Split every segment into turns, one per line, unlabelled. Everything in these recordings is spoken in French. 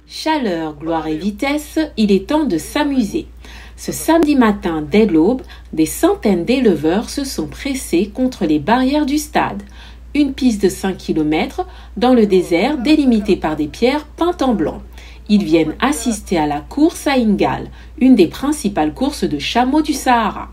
Chaleur, gloire et vitesse, il est temps de s'amuser. Ce samedi matin, dès l'aube, des centaines d'éleveurs se sont pressés contre les barrières du stade. Une piste de 5 km dans le désert délimitée par des pierres peintes en blanc. Ils viennent assister à la course à Ingal, une des principales courses de chameaux du Sahara.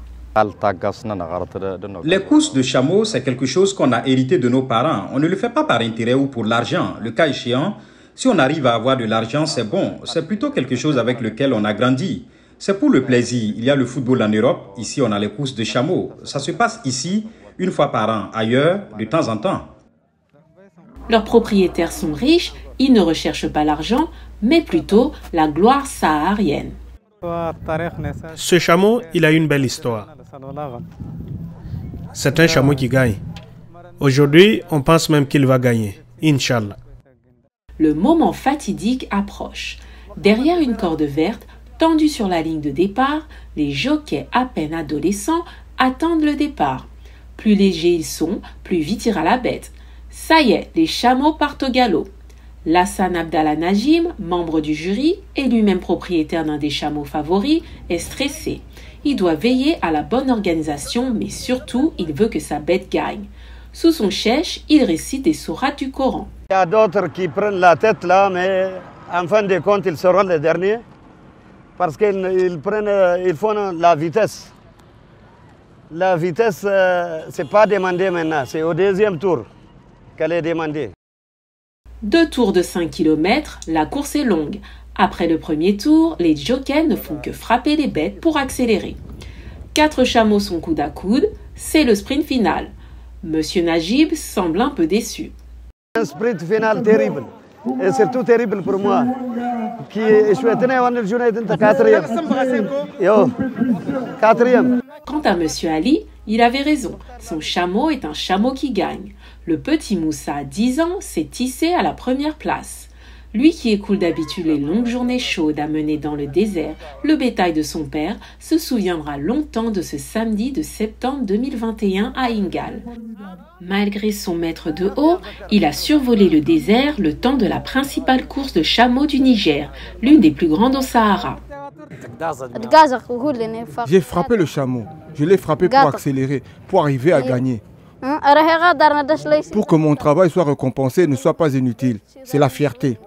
Les courses de chameaux, c'est quelque chose qu'on a hérité de nos parents. On ne le fait pas par intérêt ou pour l'argent. Le cas échéant, si on arrive à avoir de l'argent, c'est bon. C'est plutôt quelque chose avec lequel on a grandi. C'est pour le plaisir. Il y a le football en Europe. Ici, on a les courses de chameaux. Ça se passe ici, une fois par an. Ailleurs, de temps en temps.
Leurs propriétaires sont riches. Ils ne recherchent pas l'argent, mais plutôt la gloire saharienne.
Ce chameau, il a une belle histoire. C'est un chameau qui gagne. Aujourd'hui, on pense même qu'il va gagner. Inch'Allah.
Le moment fatidique approche. Derrière une corde verte, tendue sur la ligne de départ, les jockeys à peine adolescents attendent le départ. Plus légers ils sont, plus vite ira la bête. Ça y est, les chameaux partent au galop. Lassane Abdallah Najim, membre du jury et lui-même propriétaire d'un des chameaux favoris, est stressé. Il doit veiller à la bonne organisation, mais surtout, il veut que sa bête gagne. Sous son chèche, il récite des sourates du Coran.
Il y a d'autres qui prennent la tête là, mais en fin de compte, ils seront les derniers parce qu'ils font la vitesse. La vitesse, ce n'est pas demandé maintenant, c'est au deuxième tour qu'elle est demandée.
2 tours de 5 km, la course est longue. Après le premier tour, les jockeys ne font que frapper les bêtes pour accélérer. 4 chameaux sont coude à coude, c'est le sprint final. Monsieur Najib semble un peu déçu.
Un sprint final terrible, et surtout terrible pour moi, qui je souhaitais une journée de 4e.
Quant à Monsieur Ali, il avait raison. Son chameau est un chameau qui gagne. Le petit Moussa, 10 ans, s'est hissé à la première place. Lui qui écoule d'habitude les longues journées chaudes à mener dans le désert le bétail de son père, se souviendra longtemps de ce samedi de septembre 2021 à Ingal. Malgré son mètre de haut, il a survolé le désert le temps de la principale course de chameaux du Niger, l'une des plus grandes au Sahara.
J'ai frappé le chameau. Je l'ai frappé pour accélérer, pour arriver à gagner. Pour que mon travail soit récompensé et ne soit pas inutile. C'est la fierté.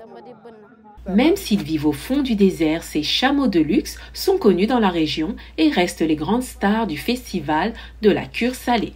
Même s'ils vivent au fond du désert, ces chameaux de luxe sont connus dans la région et restent les grandes stars du festival de la cure salée.